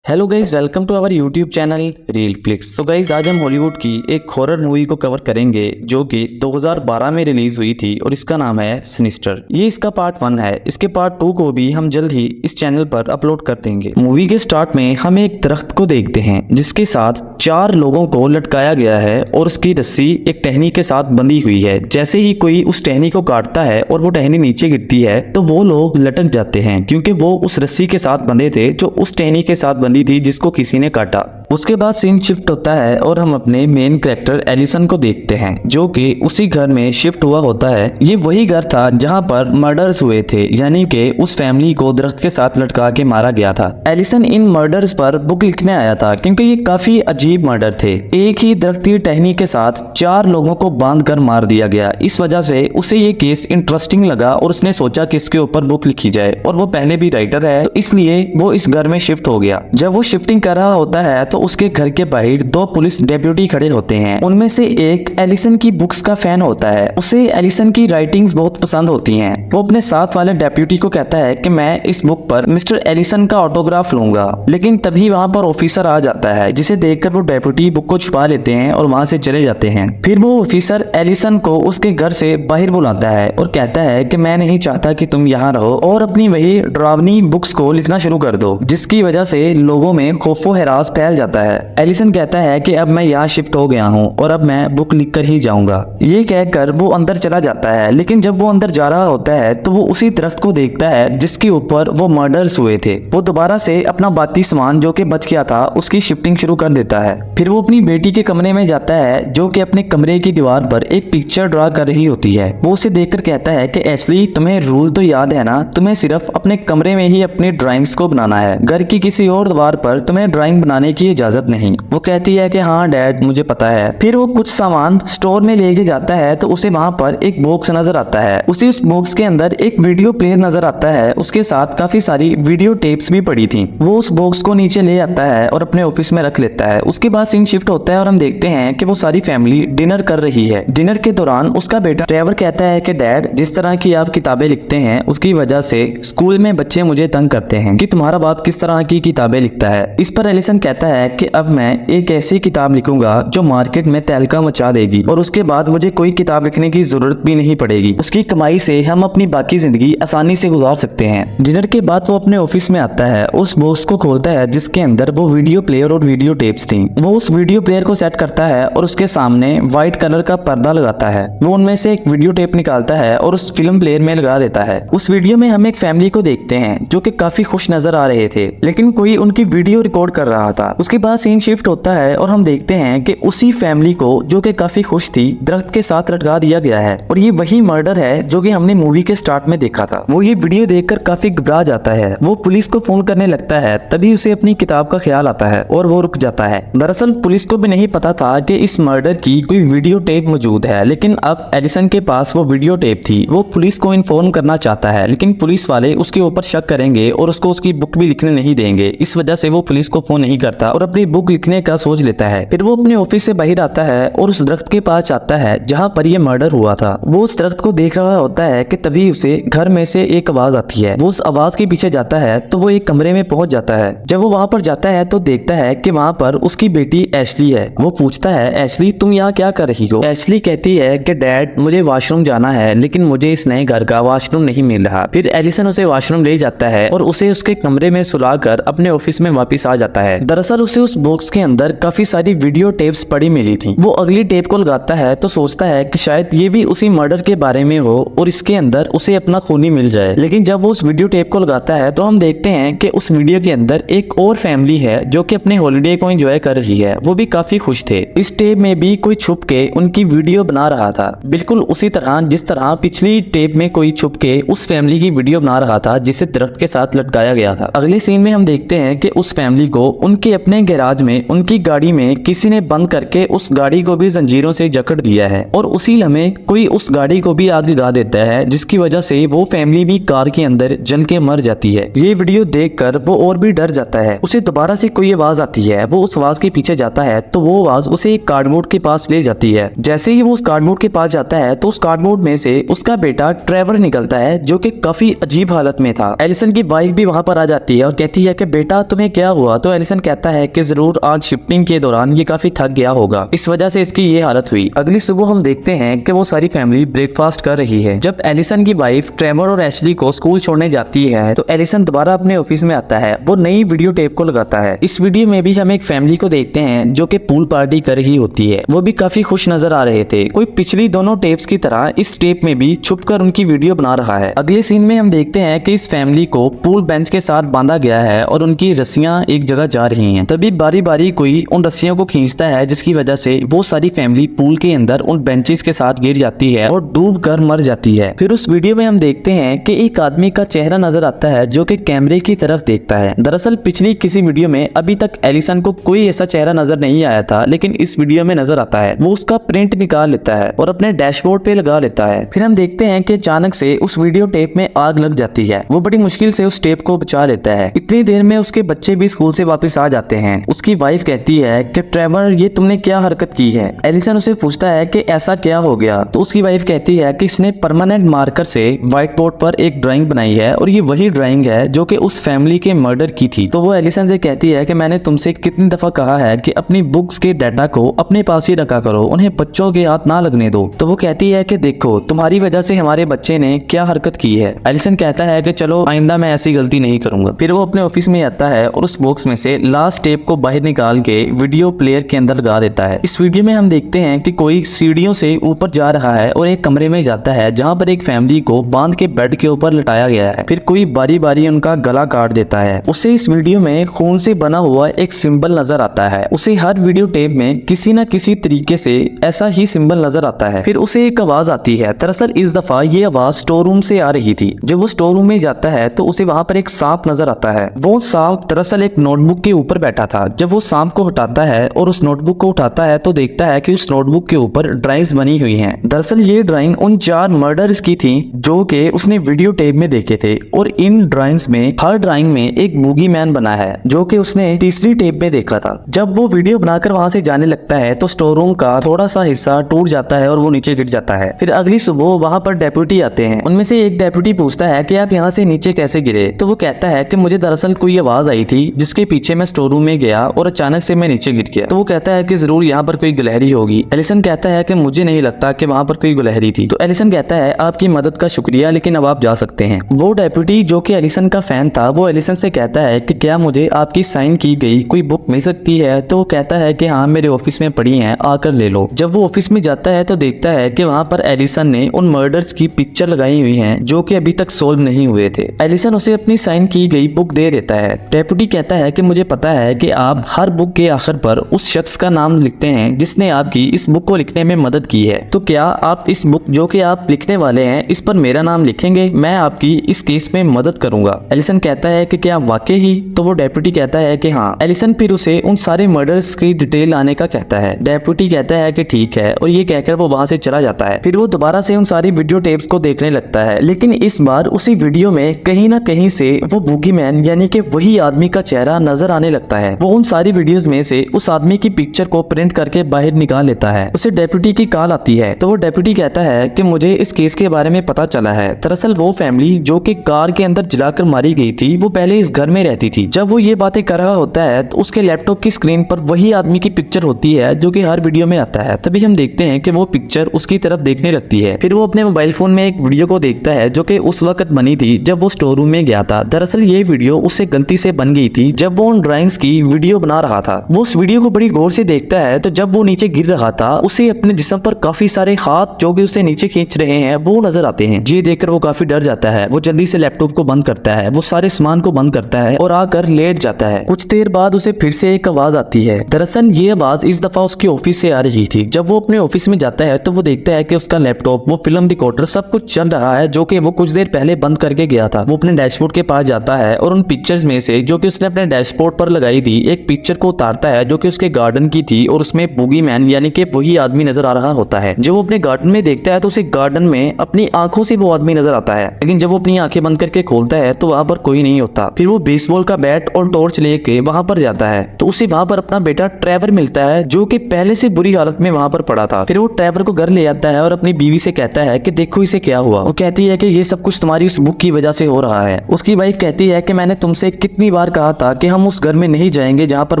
Hello guys, welcome to our YouTube channel Reel Flicks. तो guys आज हम Hollywood की एक हॉरर मूवी को कवर करेंगे जो कि 2012 में रिलीज हुई थी और इसका नाम है सिनिस्टर। ये इसका पार्ट 1 है। इसके पार्ट 2 को भी हम जल्द ही इस चैनल पर अपलोड कर देंगे। मूवी के स्टार्ट में हम एक दरख्त को देखते हैं जिसके साथ 4 लोगों को लटकाया गया है और उसकी रस्सी एक टहनी के साथ बंधी हुई है। जैसे ही कोई उस टहनी को काटता है और वो टहनी नीचे गिरती है तो वो लोग लटक जाते हैं क्योंकि वो उस रस्सी के साथ बंधे थे जो उस टहनी के साथ बंधी थी जिसको किसी ने काटा। उसके बाद सीन शिफ्ट होता है और हम अपने मेन कैरेक्टर एलिसन को देखते हैं जो कि उसी घर में शिफ्ट हुआ होता है। ये वही घर था जहां पर मर्डर्स हुए थे, यानी कि उस फैमिली को दरख्त के साथ लटका के मारा गया था। एलिसन इन मर्डर्स पर बुक लिखने आया था क्योंकि ये काफी अजीब मर्डर थे। एक ही दरख्त की टहनी के साथ 4 लोगों को बांध कर मार दिया गया। इस वजह से उसे ये केस इंटरेस्टिंग लगा और उसने सोचा कि इसके ऊपर बुक लिखी जाए, और वो पहले भी राइटर है तो इसलिए वो इस घर में शिफ्ट हो गया। जब वो शिफ्टिंग कर रहा होता है तो उसके घर के बाहर 2 पुलिस डेप्यूटी खड़े होते हैं। उनमें से एक एलिसन की बुक्स का फैन होता है। उसे एलिसन की राइटिंग्स बहुत पसंद होती हैं। वो अपने साथ वाले डेप्यूटी को कहता है कि मैं इस बुक पर मिस्टर एलिसन का ऑटोग्राफ लूंगा, लेकिन तभी वहां पर ऑफिसर आ जाता है जिसे देखकर वो डेप्यूटी बुक को छुपा लेते हैं और वहां से चले जाते हैं। फिर वो ऑफिसर एलिसन को उसके घर से बाहर बुलाता है और कहता है कि मैं नहीं चाहता कि तुम यहाँ रहो और अपनी वही डरावनी बुक्स को लिखना शुरू कर दो, जिसकी वजह से लोगों में खौफो हरास फैल जाता है। एलिसन कहता है कि अब मैं यहाँ शिफ्ट हो गया हूँ और अब मैं बुक लिखकर ही जाऊंगा। ये कहकर वो अंदर चला जाता है, लेकिन जब वो अंदर जा रहा होता है तो वो उसी दरख्त को देखता है जिसके ऊपर वो मर्डर्स हुए थे। वो दोबारा से अपना बाकी सामान जो कि बच गया था उसकी शिफ्टिंग शुरू कर देता है। फिर वो अपनी बेटी के कमरे में जाता है जो कि अपने कमरे की दीवार पर एक पिक्चर ड्रा कर रही होती है। वो उसे देखकर कहता है कि एशली, तुम्हें रूल तो याद है ना, तुम्हें सिर्फ अपने कमरे में ही अपनी ड्राइंग्स को बनाना है, घर की किसी और दीवार पर तुम्हें ड्राइंग बनाने की इजाजत नहीं। वो कहती है कि हाँ डैड, मुझे पता है। फिर वो कुछ सामान स्टोर में लेके जाता है तो उसे वहां पर एक बॉक्स नजर आता है। उसी उस बॉक्स के अंदर एक वीडियो प्लेयर नजर आता है, उसके साथ काफी सारी वीडियो टेप्स भी पड़ी थी। वो उस बॉक्स को नीचे ले आता है और अपने ऑफिस में रख लेता है। उसके बाद सीन शिफ्ट होता है और हम देखते हैं कि वो सारी फैमिली डिनर कर रही है। डिनर के दौरान उसका बेटा ट्रेवर कहता है कि डैड, जिस तरह की आप किताबें लिखते हैं उसकी वजह से स्कूल में बच्चे मुझे तंग करते हैं कि तुम्हारा बाप किस तरह की किताबें लिखता है। इस पर एलिसन कहता है कि अब मैं एक ऐसी किताब लिखूंगा जो मार्केट में तहलका मचा देगी और उसके बाद मुझे कोई किताब लिखने की जरूरत भी नहीं पड़ेगी। उसकी कमाई से हम अपनी बाकी जिंदगी आसानी से गुजार सकते हैं। डिनर के बाद वो अपने ऑफिस में आता है, उस बॉक्स को खोलता है जिसके अंदर वो वीडियो प्लेयर और वीडियो टेप्स थी। वो उस वीडियो प्लेयर को सेट करता है और उसके सामने व्हाइट कलर का पर्दा लगाता है। वो उनमें से एक वीडियो टेप निकालता है और उस फिल्म प्लेयर में लगा देता है। उस वीडियो में हम एक फैमिली को देखते हैं जो कि काफी खुश नजर आ रहे थे, लेकिन कोई उनकी वीडियो रिकॉर्ड कर रहा था। उसके बाद सीन शिफ्ट होता है और हम देखते हैं कि उसी फैमिली को जो कि काफी खुश थी दरख्त के साथ लटका दिया गया है, और ये वही मर्डर है जो कि हमने मूवी के स्टार्ट में देखा था। वो ये वीडियो देखकर काफी घबरा जाता है। वो पुलिस को फोन करने लगता है, तभी उसे अपनी किताब का ख्याल आता है और वो रुक जाता है। दरअसल पुलिस को भी नहीं पता था कि इस मर्डर की कोई वीडियो टेप मौजूद है, लेकिन अब एलिसन के पास वो वीडियो टेप थी। वो पुलिस को इन्फॉर्म करना चाहता है, लेकिन पुलिस वाले उसके ऊपर शक करेंगे और उसको उसकी बुक भी लिखने नहीं देंगे। इस वजह से वो पुलिस को फोन नहीं करता और अपनी बुक लिखने का सोच लेता है। फिर वो अपने ऑफिस से बाहर आता है और उस दरख्त के पास आता है जहां पर ये मर्डर हुआ था। वो उस दरख्त को देख रहा होता है कि तभी उसे घर में से एक आवाज आती है। वो उस आवाज के पीछे जाता है तो वो एक कमरे में पहुंच जाता है। जब वो वहां पर जाता है तो देखता है कि वहां पर उसकी बेटी एशली है। वो पूछता है, एशली तुम यहाँ क्या कर रही हो? एशली कहती है कि डैड, मुझे वॉशरूम जाना है लेकिन मुझे इस नए घर का वॉशरूम नहीं मिल रहा। फिर एलिसन उसे वॉशरूम ले जाता है और उसे उसके कमरे में सुलाकर अपने ऑफिस में वापस आ जाता है। दरअसल उसे उस बॉक्स के अंदर काफी सारी वीडियो टेप्स पड़ी मिली थी। वो अगली टेप को लगाता है तो सोचता है कि शायद ये भी उसी मर्डर के बारे में हो और इसके अंदर उसे अपना खूनी मिल जाए। लेकिन जब वो उस वीडियो टेप को लगाता है तो हम देखते हैं कि उस वीडियो के अंदर एक और फैमिली है जो कि अपने हॉलिडे को एंजॉय कर रही है। वो भी काफी खुश थे। इस टेप में भी कोई छुप के उनकी वीडियो बना रहा था, बिल्कुल उसी तरह जिस तरह पिछली टेप में कोई छुप के उस फैमिली की वीडियो बना रहा था जिसे दरख्त के साथ लटकाया गया था। अगले सीन में हम देखते हैं कि उस फैमिली को उनके अपने अपने गैराज में उनकी गाड़ी में किसी ने बंद करके उस गाड़ी को भी जंजीरों से जकड़ दिया है और उसी लम्हे कोई उस गाड़ी को भी आग लगा देता है, जिसकी वजह से वो फैमिली भी कार के अंदर जल के मर जाती है। ये वीडियो देखकर वो और भी डर जाता है। उसे दोबारा से कोई आवाज आती है, वो उस आवाज के पीछे जाता है तो वो आवाज उसे एक कार्डबोर्ड के पास ले जाती है। जैसे ही वो उस कार्डबोर्ड के पास जाता है तो उस कार्डबोर्ड में से उसका बेटा ट्रेवर निकलता है, जो कि काफी अजीब हालत में था। एलिसन की वाइफ भी वहां पर आ जाती है और कहती है कि बेटा तुम्हें क्या हुआ? तो एलिसन कहता है कि जरूर आज शिफ्टिंग के दौरान ये काफी थक गया होगा, इस वजह से इसकी ये हालत हुई। अगली सुबह हम देखते हैं कि वो सारी फैमिली ब्रेकफास्ट कर रही है। जब एलिसन की वाइफ ट्रेवर और एशली को स्कूल छोड़ने जाती है तो एलिसन दोबारा अपने ऑफिस में आता है। वो नई वीडियो टेप को लगाता है। इस वीडियो में भी हम एक फैमिली को देखते हैं जो कि पूल पार्टी कर रही होती है। वो भी काफी खुश नजर आ रहे थे। कोई पिछली दोनों टेप्स की तरह इस टेप में भी छुपकर उनकी वीडियो बना रहा है। अगले सीन में हम देखते हैं कि इस फैमिली को पूल बेंच के साथ बांधा गया है और उनकी रस्सियां एक जगह जा रही हैं। तभी बारी बारी कोई उन रस्सियों को खींचता है, जिसकी वजह से वो सारी फैमिली पूल के अंदर उन बेंचेस के साथ गिर जाती है और डूब कर मर जाती है। फिर उस वीडियो में हम देखते हैं कि एक आदमी का चेहरा नजर आता है जो कि कैमरे की तरफ देखता है। दरअसल पिछली किसी वीडियो में अभी तक एलिसन को कोई ऐसा चेहरा नजर नहीं आया था, लेकिन इस वीडियो में नजर आता है। वो उसका प्रिंट निकाल लेता है और अपने डैशबोर्ड पे लगा लेता है। फिर हम देखते हैं कि अचानक से उस वीडियो टेप में आग लग जाती है। वो बड़ी मुश्किल से उस टेप को बचा लेता है। इतनी देर में उसके बच्चे भी स्कूल से वापस आ जाते हैं। उसकी वाइफ कहती है कि ट्रेवर ये तुमने क्या हरकत की है? एलिसन उसे पूछता है कि ऐसा क्या हो गया? तो उसकी वाइफ कहती है कि इसने परमानेंट मार्कर से व्हाइट बोर्ड पर एक ड्राइंग बनाई है और ये वही ड्राइंग है जो कि उस फैमिली के मर्डर की थी। तो वो एलिसन से कहती है कि मैंने तुमसे कितनी दफा कहा है कि अपनी बुक्स के डाटा को अपने पास ही रखा करो, उन्हें बच्चों के हाथ ना लगने दो। तो वो कहती है कि देखो तुम्हारी वजह से हमारे बच्चे ने क्या हरकत की है। एलिसन कहता है कि चलो आइंदा मैं ऐसी गलती नहीं करूंगा। फिर वो अपने ऑफिस में आता है और उस बॉक्स में से लास्ट टेप को बाहर निकाल के वीडियो प्लेयर के अंदर लगा देता है। इस वीडियो में हम देखते हैं कि कोई सीढ़ियों से ऊपर जा रहा है और एक कमरे में जाता है जहां पर एक फैमिली को बांध के बेड के ऊपर लटाया गया है। फिर कोई बारी बारी उनका गला काट देता है। उसे इस वीडियो में खून से बना हुआ एक सिंबल नजर आता है। उसे हर वीडियो टेप में किसी न किसी तरीके से ऐसा ही सिंबल नजर आता है। फिर उसे एक आवाज आती है। दरअसल इस दफा ये आवाज स्टोर रूम से आ रही थी। जब वो स्टोर रूम में जाता है तो उसे वहां पर एक सांप नजर आता है। वो सांप दरअसल एक नोटबुक के ऊपर बैठा था। जब वो सांप को हटाता है और उस नोटबुक को उठाता है तो देखता है कि उस नोटबुक के ऊपर ड्राइंग्स बनी हुई हैं। दरअसल ये ड्राइंग उन 4 मर्डर्स की थी जो कि उसने वीडियो टेप में देखे थे और इन ड्राइंग्स में हर ड्राइंग में एक बूगी मैन बना है जो कि उसने तीसरी टेप में देखा था। जब वो वीडियो बनाकर वहां से जाने लगता है तो स्टोर रूम का थोड़ा सा हिस्सा टूट जाता है और वो नीचे गिर जाता है। फिर अगली सुबह वहां पर डेप्यूटी आते हैं। उनमें से एक डेप्यूटी पूछता है कि आप यहाँ से नीचे कैसे गिरे? तो वो कहता है कि मुझे दरअसल कोई आवाज आई थी जिसके पीछे मैं स्टोर रूम में गया और अचानक से मैं नीचे गिर गया। तो वो कहता है कि जरूर यहाँ पर कोई गिलहरी होगी। एलिसन कहता है कि मुझे नहीं लगता कि वहां पर कोई गिलहरी थी। तो एलिसन कहता है आपकी मदद का शुक्रिया, लेकिन अब आप जा सकते हैं। वो डेप्यूटी जो कि एलिसन का फैन था वो एलिसन से कहता है कि क्या मुझे आपकी साइन की गई कोई बुक मिल सकती है? तो वो कहता है कि हाँ मेरे ऑफिस में पड़ी है, आकर ले लो। जब वो ऑफिस में जाता है तो देखता है कि वहां पर एलिसन ने उन मर्डर्स की पिक्चर लगाई हुई है जो कि अभी तक सोल्व नहीं हुए थे। एलिसन उसे अपनी साइन की गई बुक दे देता है। डेप्यूटी कहता है कि मुझे पता है कि आप हर बुक के आखिर पर उस शख्स का नाम लिखते हैं जिसने आपकी इस बुक को लिखने में मदद की है। तो क्या आप इस बुक जो कि आप लिखने वाले हैं इस पर मेरा नाम लिखेंगे? मैं आपकी इस केस में मदद करूंगा। एलिसन कहता है कि क्या वाकई ही? तो वो डेप्यूटी कहता है कि हाँ। एलिसन फिर उसे उन सारे मर्डर्स की डिटेल आने का कहता है। डेप्यूटी कहता है कि ठीक है और ये कहकर वो वहां से चला जाता है। फिर वो दोबारा से उन सारी वीडियो टेप्स को देखने लगता है, लेकिन इस बार उसी वीडियो में कहीं ना कहीं से वो बूगीमैन यानी कि वही आदमी का चेहरा नजर आने लगता है। वो उन सारी वीडियोस में से उस आदमी की पिक्चर को प्रिंट करके बाहर निकाल लेता है। उसे डेप्यूटी की कॉल आती है तो वो डेप्यूटी कहता है कि मुझे इस केस के बारे में पता चला है। दरअसल वो फैमिली जो कि कार के अंदर जलाकर मारी गई थी वो पहले इस घर में रहती थी। जब वो ये बातें कर रहा होता है तो उसके लैपटॉप की स्क्रीन पर वही आदमी की पिक्चर होती है जो कि हर वीडियो में आता है। तभी हम देखते हैं कि वो पिक्चर उसकी तरफ देखने लगती है। फिर वो अपने मोबाइल फोन में एक वीडियो को देखता है जो कि उस वक्त बनी थी जब वो स्टोर रूम में गया था। दरअसल ये वीडियो उससे गलती से बन गई थी जब वो उन ड्राइंग्स की वीडियो बना रहा था। वो उस वीडियो को बड़ी गौर से देखता है तो जब वो नीचे गिर रहा था उसे अपने जिस्म पर काफी सारे हाथ जो कि उसे नीचे खींच रहे हैं वो नजर आते हैं। ये देखकर वो काफी डर जाता है। वो जल्दी से लैपटॉप को बंद करता है, वो सारे सामान को बंद करता है और आकर लेट जाता है। कुछ देर बाद उसे फिर से एक आवाज आती है। दरअसल ये आवाज इस दफा उसके ऑफिस से आ रही थी। जब वो अपने ऑफिस में जाता है तो वो देखता है कि उसका लैपटॉप, वो फिल्म रिकॉर्डर सब कुछ चल रहा है जो कि वो कुछ देर पहले बंद करके गया था। वो अपने डैशबोर्ड के पास जाता है और उन पिक्चर्स में से जो कि उसने अपने डैशबोर्ड पर लगाई कैदी एक पिक्चर को उतारता है जो कि उसके गार्डन की थी और उसमें बूगी मैन यानी कि वही आदमी नजर आ रहा होता है। जब वो अपने गार्डन में देखता है तो उसे गार्डन में अपनी आंखों से वो आदमी नजर आता है, लेकिन जब वो अपनी आंखें बंद करके खोलता है तो वहां पर कोई नहीं होता। फिर वो बेसबॉल का बैट और टॉर्च लेके वहां पर जाता है तो उसे वहां पर अपना बेटा ट्रेवर मिलता है जो कि पहले से बुरी हालत में वहां पर पड़ा था। फिर वो ट्रेवर को घर ले आता है और अपनी बीवी से कहता है कि देखो इसे क्या हुआ। वो कहती है कि ये सब कुछ तुम्हारी उस बुक की वजह से हो रहा है। उसकी वाइफ कहती है कि मैंने तुमसे कितनी बार कहा था कि हम उस घर में नहीं जाएंगे जहाँ पर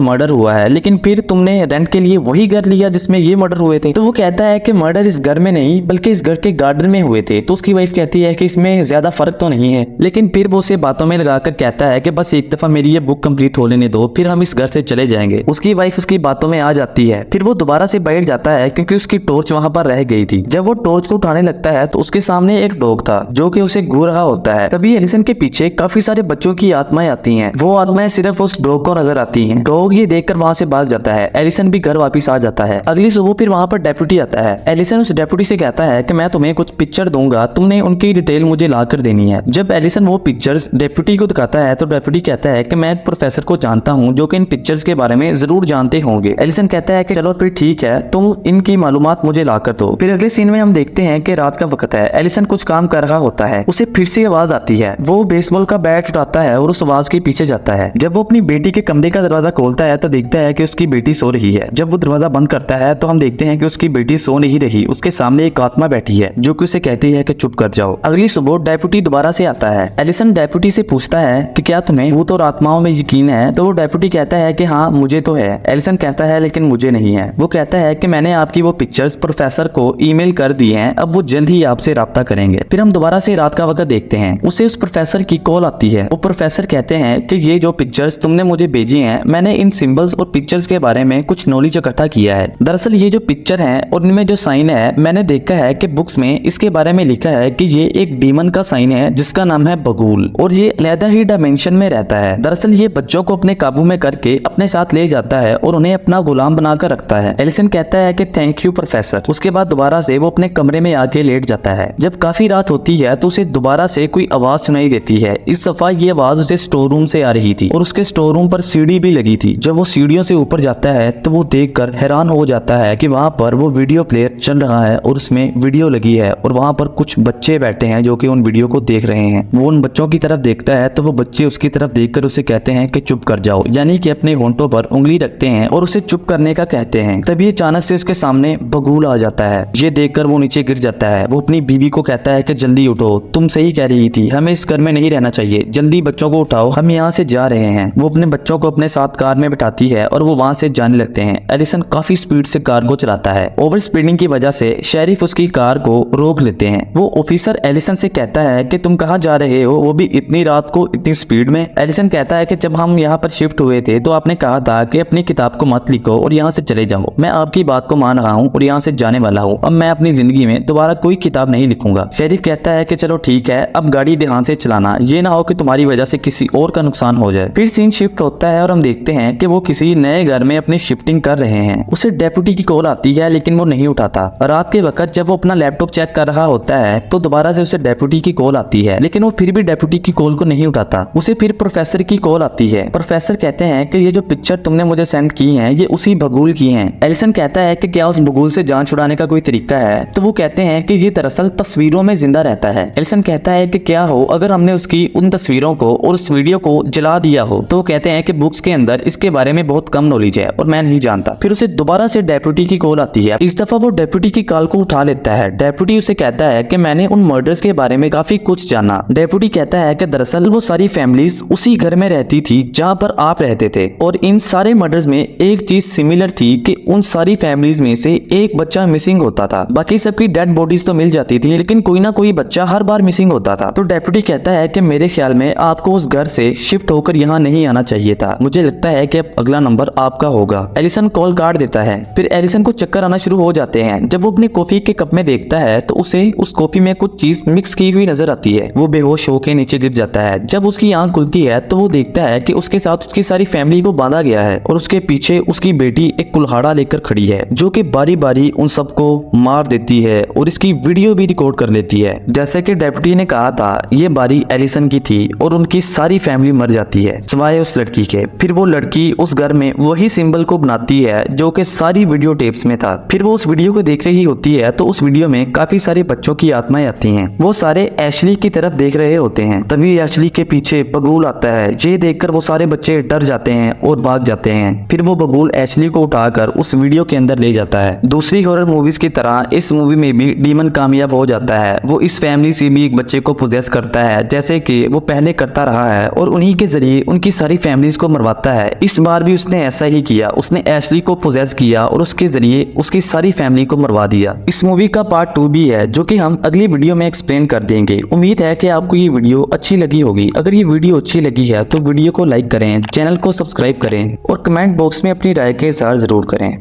मर्डर हुआ है, लेकिन फिर तुमने रेंट के लिए वही घर लिया जिसमें ये मर्डर हुए थे। तो वो कहता है कि मर्डर इस घर में नहीं बल्कि इस घर के गार्डन में हुए थे। तो उसकी वाइफ कहती है कि इसमें ज्यादा फर्क तो नहीं है, लेकिन फिर वो उसे बातों में लगाकर कहता है कि बस एक दफा मेरी ये बुक कंप्लीट हो लेने दो, फिर हम इस घर से चले जाएंगे। उसकी वाइफ उसकी बातों में आ जाती है। फिर वो दोबारा से बैठ जाता है क्योंकि उसकी टॉर्च वहां पर रह गई थी। जब वो टॉर्च को उठाने लगता है तो उसके सामने एक डॉग था जो कि उसे घूर रहा होता है। तभी एलिसन के पीछे काफी सारे बच्चों की आत्माएं आती हैं। वो आत्माएं सिर्फ उस डॉग को नजर आती हैं। डॉग ये देखकर वहां से भाग जाता है। एलिसन भी घर वापस आ जाता है। अगली सुबह फिर वहां पर डेप्यूटी आता है। एलिसन उस डेप्यूटी से कहता है कि मैं तुम्हें कुछ पिक्चर दूंगा, तुमने उनकी डिटेल मुझे ला कर देनी है। जब एलिसन वो पिक्चर्स डेप्यूटी को दिखाता है तो डेप्यूटी कहता है कि मैं एक प्रोफेसर को जानता हूँ जो कि इन पिक्चर्स के बारे में जरूर जानते होंगे। एलिसन कहता है कि चलो फिर ठीक है, तुम इनकी मालूमात मुझे ला कर दो। फिर अगले सीन में हम देखते हैं कि रात का वक्त है। एलिसन कुछ काम कर रहा होता है। उसे फिर से आवाज आती है। वो बेसबॉल का बैट उठाता है और उस आवाज के पीछे जाता है। जब वो अपनी बेटी के कमरे का दरवाजा खोलता है तो देखता है कि उसकी बेटी सो रही है। जब वो दरवाजा बंद करता है तो हम देखते हैं कि उसकी बेटी सो नहीं रही, उसके सामने एक आत्मा बैठी है जो कि उसे कहती है कि चुप कर जाओ। अगली सुबह डेप्यूटी दोबारा से आता है। एलिसन डेप्यूटी से पूछता है कि क्या तुम्हें भूत और आत्माओं में यकीन है? तो वो डेप्यूटी कहता है कि हाँ मुझे तो है। एलिसन कहता है लेकिन मुझे नहीं है। वो कहता है कि मैंने आपकी वो पिक्चर्स प्रोफेसर को ईमेल कर दी हैं, अब वो जल्द ही आपसे राब्ता करेंगे। फिर हम दोबारा से रात का वक्त देखते हैं। उसे उस प्रोफेसर की कॉल आती है। वो प्रोफेसर कहते हैं कि ये जो पिक्चर्स तुमने मुझे भेजी हैं, मैंने इन सिंबल्स और पिक्चर्स के बारे में कुछ नॉलेज इकट्ठा किया है। दरअसल ये जो पिक्चर है और इनमें जो साइन है, मैंने देखा है कि बुक्स में इसके बारे में लिखा है कि ये एक डीमन का साइन है जिसका नाम है बगुल और ये अलग ही डायमेंशन में रहता है। दरअसल ये बच्चों को अपने काबू में करके अपने साथ ले जाता है और उन्हें अपना गुलाम बनाकर रखता है। एलिसन कहता है कि थैंक यू प्रोफेसर। उसके बाद दोबारा से वो अपने कमरे में आके लेट जाता है। जब काफी रात होती है तो उसे दोबारा से कोई आवाज सुनाई देती है। इस दफा ये आवाज उसे स्टोर रूम से आ रही थी और उसके स्टोर रूम पर सीढ़ी भी लगी थी। जब वो सीढ़ियों से ऊपर जाता है तो वो देखकर हैरान हो जाता है कि वहां पर वो वीडियो प्लेयर चल रहा है और उसमें वीडियो लगी है और वहां पर कुछ बच्चे बैठे हैं जो कि उन वीडियो को देख रहे हैं। वो उन बच्चों की तरफ देखता है तो वो बच्चे उसकी तरफ देखकर उसे कहते हैं कि चुप कर जाओ, यानी कि अपने होंठों पर उंगली रखते हैं और उसे चुप करने का कहते हैं। तभी अचानक से उसके सामने बगुल आ जाता है। ये देखकर वो नीचे गिर जाता है। वो अपनी बीवी को कहता है कि जल्दी उठो, तुम सही कह रही थी, हमें इस घर में नहीं रहना चाहिए, जल्दी बच्चों को उठाओ, हम यहाँ से जा रहे हैं। वो अपने बच्चों को अपने साथ कार में बिठाती है और वो वहां से जाने लगते हैं। एलिसन काफी स्पीड से कार को चलाता है। ओवर स्पीडिंग की वजह से शेरिफ उसकी कार को रोक लेते हैं। वो ऑफिसर एलिसन से कहता है कि तुम कहाँ जा रहे हो, वो भी इतनी रात को इतनी स्पीड में। एलिसन कहता है कि जब हम यहाँ पर शिफ्ट हुए थे तो आपने कहा था कि अपनी किताब को मत लिखो और यहाँ से चले जाओ। मैं आपकी बात को मान रहा हूँ और यहाँ से जाने वाला हूँ। अब मैं अपनी जिंदगी में दोबारा कोई किताब नहीं लिखूंगा। शेरिफ कहता है कि चलो ठीक है, अब गाड़ी ध्यान से चलाना, ये ना हो कि तुम्हारी वजह से किसी और का नुकसान हो जाए। फिर सीन शिफ्ट होता है और हम देखते हैं कि वो किसी नए घर में अपनी शिफ्टिंग कर रहे हैं। उसे डेप्यूटी की कॉल आती है लेकिन वो नहीं उठाता। रात के वक्त जब वो अपना लैपटॉप चेक कर रहा होता है तो दोबारा से उसे डेप्यूटी की कॉल आती है, लेकिन वो फिर भी डेप्यूटी की कॉल को नहीं उठाता। उसे फिर प्रोफेसर की कॉल आती है। प्रोफेसर कहते हैं कि ये जो पिक्चर तुमने मुझे सेंड की हैं, ये उसी बगुल की हैं। एलिसन कहता है कि क्या उस बगुल से जान छुड़ाने का कोई तरीका है? तो वो कहते हैं कि ये दरअसल तस्वीरों में जिंदा रहता है। एलिसन कहता है कि क्या हो अगर हमने उसकी उन तस्वीरों को और उस वीडियो को जला दिया हो? तो वो कहते हैं कि बुक्स के अंदर इसके बारे में बहुत कम नॉलेज है और मैं नहीं जानता। फिर उसे दोबारा से डेप्यूटी की कॉल आती है। इस दफा वो डेप्यूटी की कॉल को उठा लेता है। डेप्यूटी उसे कहता है कि मैंने उन मर्डर्स के बारे में काफी कुछ जाना। डेप्यूटी कहता है कि दरअसल वो सारी फैमिलीज उसी घर में रहती थी जहां पर आप रहते थे और इन सारे मर्डर्स में एक चीज सिमिलर थी कि उन सारी फैमिलीज में से एक बच्चा मिसिंग होता था। बाकी सबकी डेड बॉडीज तो मिल जाती थी लेकिन कोई ना कोई बच्चा हर बार मिसिंग होता था। तो डेप्यूटी कहता है कि मेरे ख्याल में आपको उस घर से शिफ्ट होकर यहाँ नहीं आना चाहिए था। मुझे लगता है कि अब अगला नंबर आपका होगा। एलिसन कॉल काट देता है। फिर एलिसन को चक्कर आना शुरू हो जाते हैं। जब वो अपनी कॉफी के कप में देखता है तो उसे उस कॉफी में कुछ चीज मिक्स की हुई नजर आती है। वो बेहोश होकर नीचे गिर जाता है। जब उसकी आंख खुलती है तो वो देखता है कि उसके साथ उसकी सारी फैमिली को बांधा गया है और उसके पीछे उसकी बेटी एक कुल्हाड़ा लेकर खड़ी है जो कि बारी बारी उन सबको मार देती है और इसकी वीडियो भी रिकॉर्ड कर लेती है। जैसे कि डेप्यूटी ने कहा था, ये बारी एलिसन की थी और उनकी सारी फैमिली मर जाती है सिवाय उस लड़की के। फिर वो लड़की उस घर में वही सिंबल को बनाती है जो कि सारी वीडियो टेप्स में था। फिर वो उस वीडियो को देख रही होती है तो उस वीडियो में काफी सारे बच्चों की आत्माएं आती हैं। वो सारे एशली की तरफ देख रहे होते हैं। तभी एशली के पीछे बगुल आता है। ये देखकर वो सारे बच्चे डर जाते हैं और भाग जाते हैं। फिर वो बगुल एशली को उठाकर उस वीडियो के अंदर ले जाता है। दूसरी हॉरर मूवीज की तरह इस मूवी में भी डीमन कामयाब हो जाता है। वो इस फैमिली से भी एक बच्चे को पोजेस करता है जैसे कि वो पहले करता रहा है और उन्हीं के जरिए उनकी सारी फैमिलीज को मरवाता है। इस बार भी उसने ऐसा ही किया। उसने एशली को पोजेस किया और उसके जरिए उसकी सारी फैमिली को मरवा दिया। इस मूवी का पार्ट 2 भी है जो कि हम अगली वीडियो में एक्सप्लेन कर देंगे। उम्मीद है कि आपको ये वीडियो अच्छी लगी होगी। अगर ये वीडियो अच्छी लगी है तो वीडियो को लाइक करें, चैनल को सब्सक्राइब करें और कमेंट बॉक्स में अपनी राय के इज़हार जरूर करें।